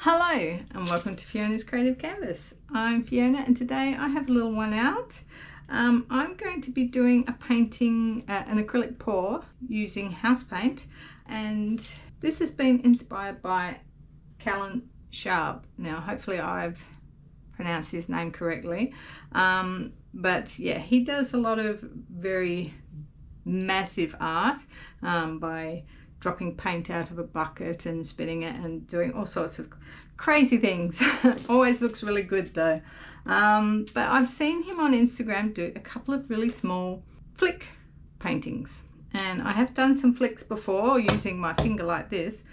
Hello and welcome to Fiona's Creative Canvas. I'm Fiona and today I have a little one out. I'm going to be doing a painting, an acrylic pour using house paint, and this has been inspired by Callan Sharp. Now hopefully I've pronounced his name correctly, but yeah, he does a lot of very massive art by dropping paint out of a bucket and spinning it and doing all sorts of crazy things. Always looks really good though. But I've seen him on Instagram do a couple of really small flick paintings, and I have done some flicks before using my finger like this,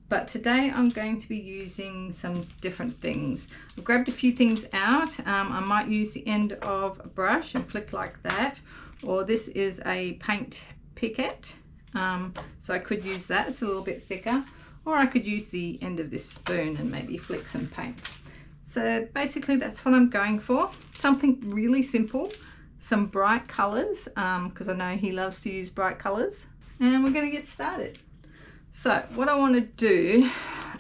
but today I'm going to be using some different things. I've grabbed a few things out. I might use the end of a brush and flick like that, or this is a paint picket. So I could use that, it's a little bit thicker, or I could use the end of this spoon and maybe flick some paint. So basically that's what I'm going for, something really simple, some bright colors, because I know he loves to use bright colors, and we're going to get started. So what I want to do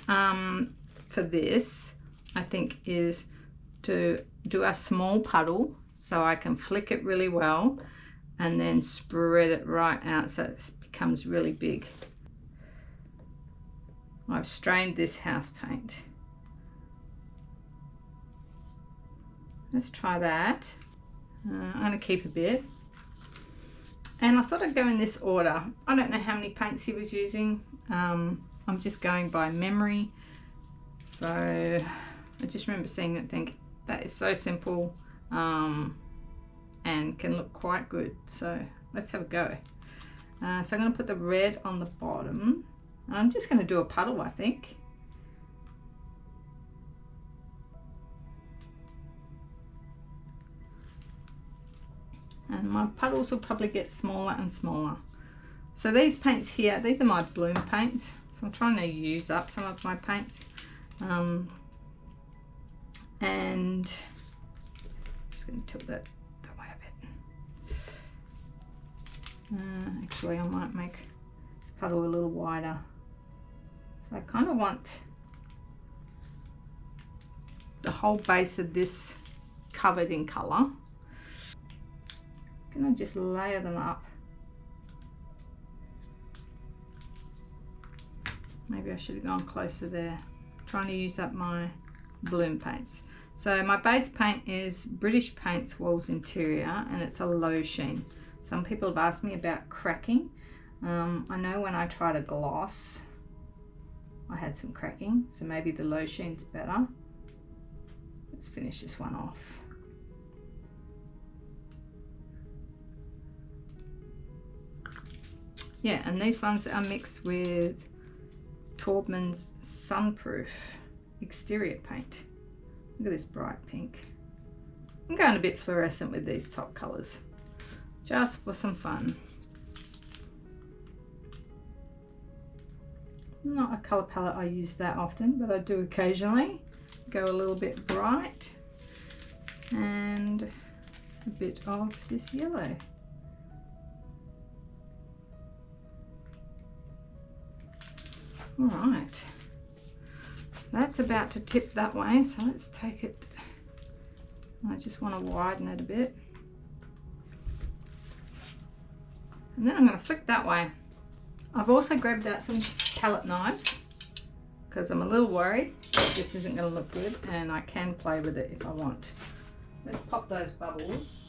for this, I think, is to do a small puddle so I can flick it really well and then spread it right out so it becomes really big. I've strained this house paint. Let's try that. I'm going to keep a bit. And I thought I'd go in this order. I don't know how many paints he was using. I'm just going by memory. So I just remember seeing it and think, that is so simple and can look quite good. So let's have a go. So I'm going to put the red on the bottom. I'm just going to do a puddle, I think. And my puddles will probably get smaller and smaller. So these paints here, these are my bloom paints. So I'm trying to use up some of my paints. And I'm just going to tilt that way a bit. Actually, I might make this puddle a little wider. So I kind of want the whole base of this covered in colour. I'm going to just layer them up. Maybe I should have gone closer there. I'm trying to use up my bloom paints. So my base paint is British Paints Walls Interior, and it's a low sheen. Some people have asked me about cracking. I know when I tried a gloss, I had some cracking, so maybe the low sheen's better. Let's finish this one off. Yeah, and these ones are mixed with Taubman's Sunproof exterior paint. Look at this bright pink. I'm going a bit fluorescent with these top colours, just for some fun. Not a colour palette I use that often, but I do occasionally. Go a little bit bright and a bit of this yellow. All right, that's about to tip that way, so let's take it. I just want to widen it a bit. And then I'm going to flick that way. I've also grabbed out some palette knives because I'm a little worried that this isn't going to look good, and I can play with it if I want. Let's pop those bubbles.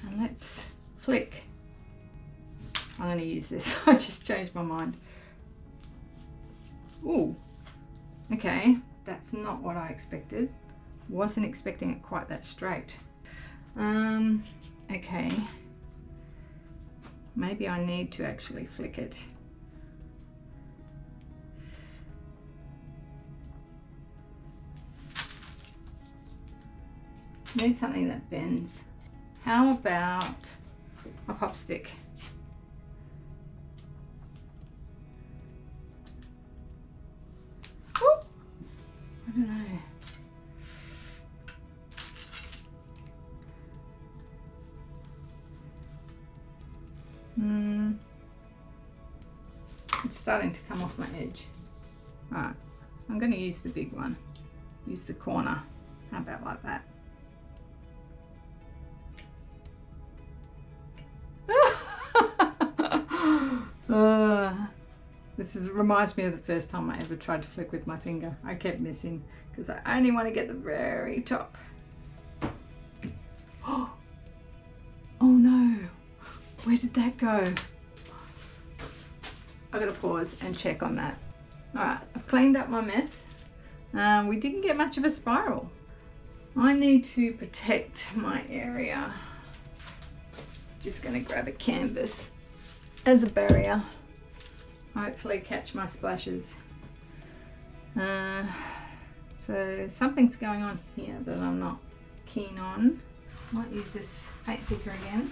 And let's flick. I'm going to use this. I just changed my mind. Ooh, okay, that's not what I expected. Wasn't expecting it quite that straight. Okay, maybe I need to actually flick it. Need something that bends. How about a pop stick? Ooh, I don't know. starting to come off my edge. Alright, I'm going to use the big one. Use the corner. How about like that? Reminds me of the first time I ever tried to flick with my finger. I kept missing because I only want to get the very top. Oh no, where did that go? I gotta pause and check on that. Alright, I've cleaned up my mess. We didn't get much of a spiral. I need to protect my area. Just gonna grab a canvas as a barrier. Hopefully catch my splashes. So something's going on here that I'm not keen on. Might use this paint picker again.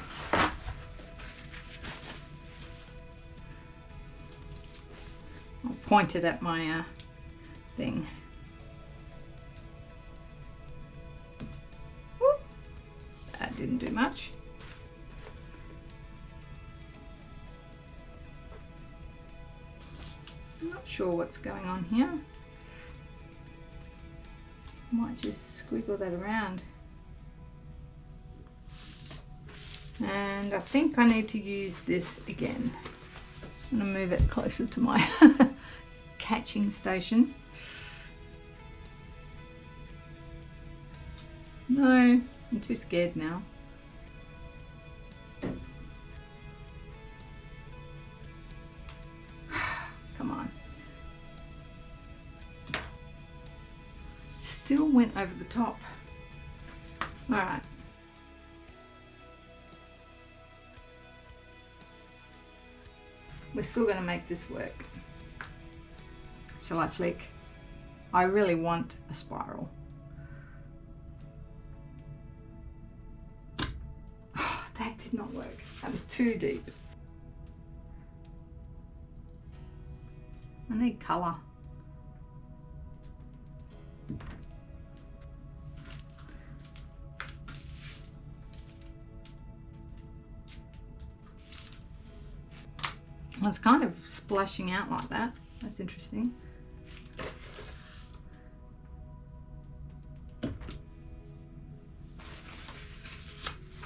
I'll point it at my thing. Whoop. That didn't do much. I'm not sure what's going on here. Might just squiggle that around. And I think I need to use this again. I'm going to move it closer to my catching station. No, I'm too scared now. Come on. Still went over the top. All right. We're still going to make this work. Shall I flick? I really want a spiral. Oh, that did not work. That was too deep. I need colour. Well, it's kind of splashing out like that. That's interesting.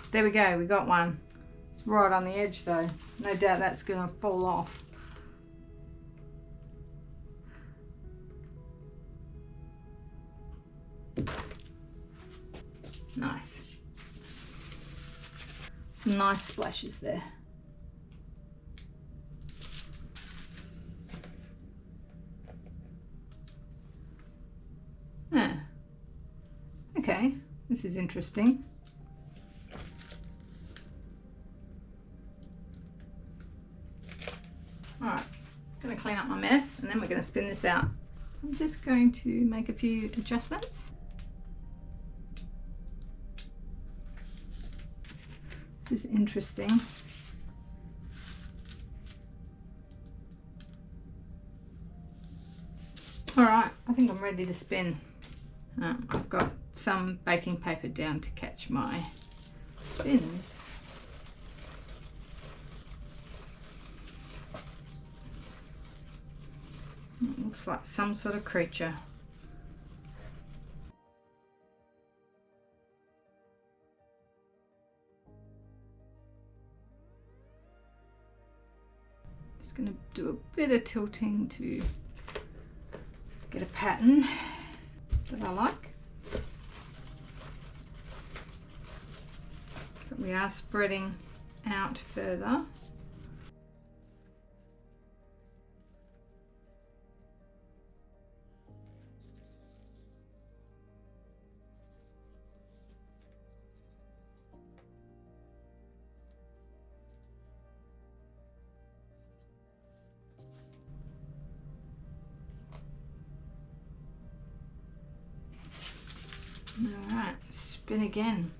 There we go, we got one. It's right on the edge though. No doubt that's going to fall off. Nice. Some nice splashes there. Okay, this is interesting. Alright, I'm going to clean up my mess and then we're going to spin this out. So I'm just going to make a few adjustments. This is interesting. Alright, I think I'm ready to spin. I've got some baking paper down to catch my spins. It looks like some sort of creature. Just going to do a bit of tilting to get a pattern that I like. But we are spreading out further. All right, spin again.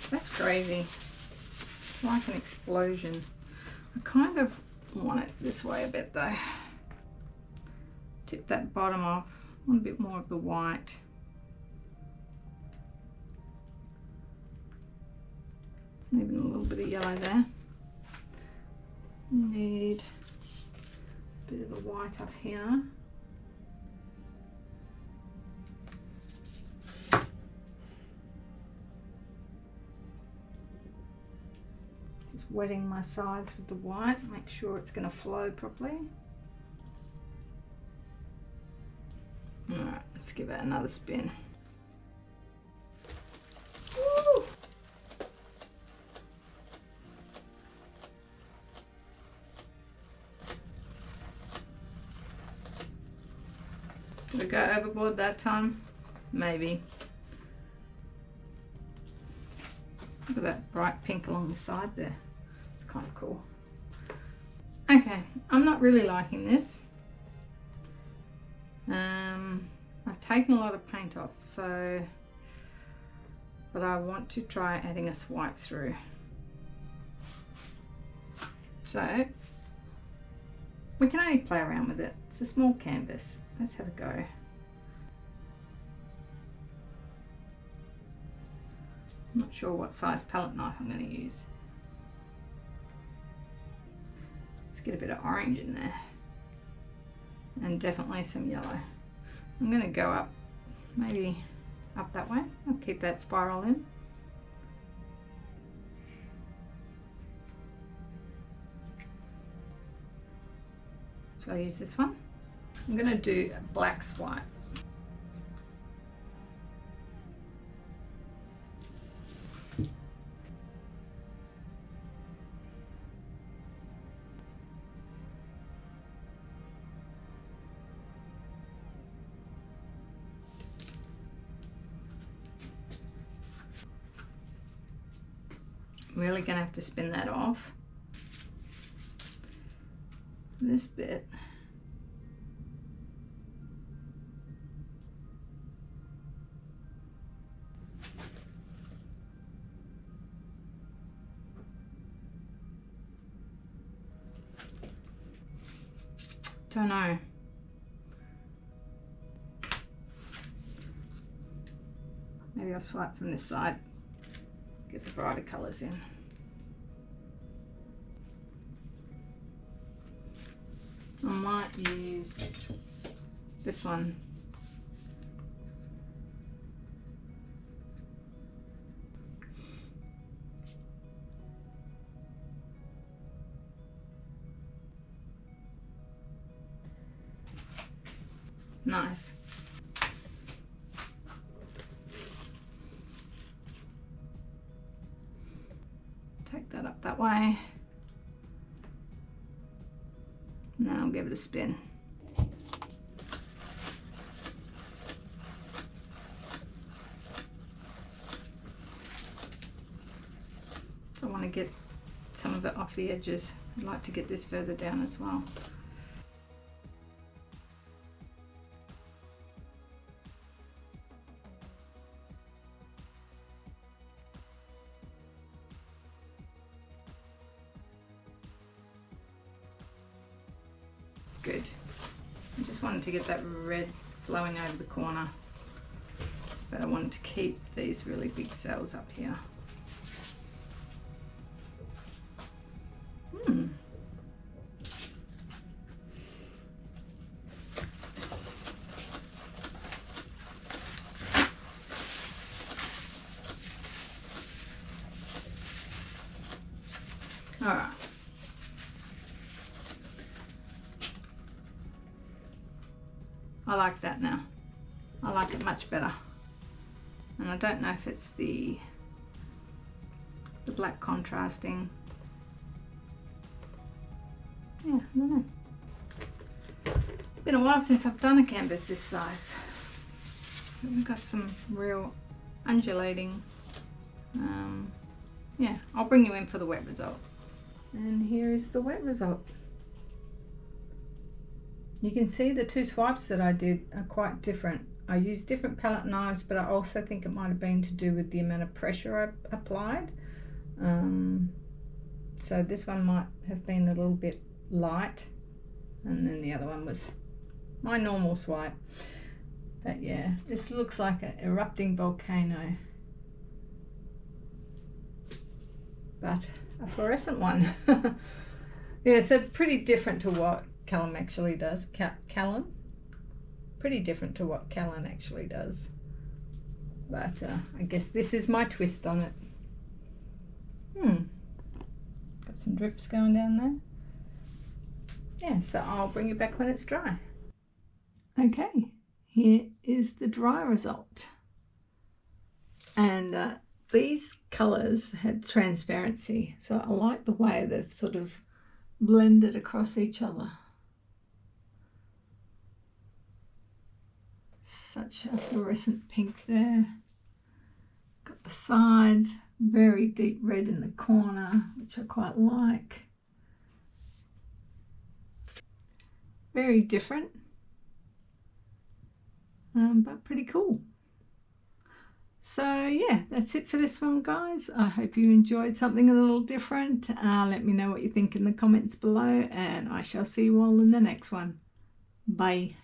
That's crazy. It's like an explosion. I kind of want it this way a bit though. Tip that bottom off. I want a bit more of the white. Even a little bit of yellow there. Need a bit of the white up here. Just wetting my sides with the white, make sure it's going to flow properly. Alright, let's give it another spin. Woo! Did I go overboard that time? Maybe. Look at that bright pink along the side there. It's kind of cool. Okay, I'm not really liking this. I've taken a lot of paint off, but I want to try adding a swipe through. So we can only play around with it. It's a small canvas. Let's have a go. I'm not sure what size palette knife I'm going to use. Let's get a bit of orange in there. And definitely some yellow. I'm going to go up, maybe up that way. I'll keep that spiral in. Shall I use this one? I'm going to do a black swipe. Really gonna have to spin that off. This bit. Don't know. Maybe I'll swipe from this side. Get the brighter colours in. I might use this one. Nice. Take that up that way. Now I'll give it a spin. So I want to get some of it off the edges. I'd like to get this further down as well. Good. I just wanted to get that red flowing over the corner, but I wanted to keep these really big cells up here. All right. I like that now. I like it much better. And I don't know if it's the black contrasting. Yeah, I don't know. Been a while since I've done a canvas this size. But we've got some real undulating. Yeah, I'll bring you in for the wet result. And here is the wet result. You can see the two swipes that I did are quite different. I used different palette knives, but I also think it might have been to do with the amount of pressure I applied. So this one might have been a little bit light, and then the other one was my normal swipe. But yeah, this looks like an erupting volcano. but a fluorescent one. Yeah, so pretty different to what Callum actually does. Callum? Pretty different to what Callum actually does. But I guess this is my twist on it. Got some drips going down there. Yeah, so I'll bring you back when it's dry. Okay, here is the dry result. And these colours had transparency, so I like the way they've sort of blended across each other. Such a fluorescent pink there. Got the sides, very deep red in the corner, which I quite like. Very different, but pretty cool. So yeah, that's it for this one, guys. I hope you enjoyed something a little different. Let me know what you think in the comments below, and I shall see you all in the next one. Bye.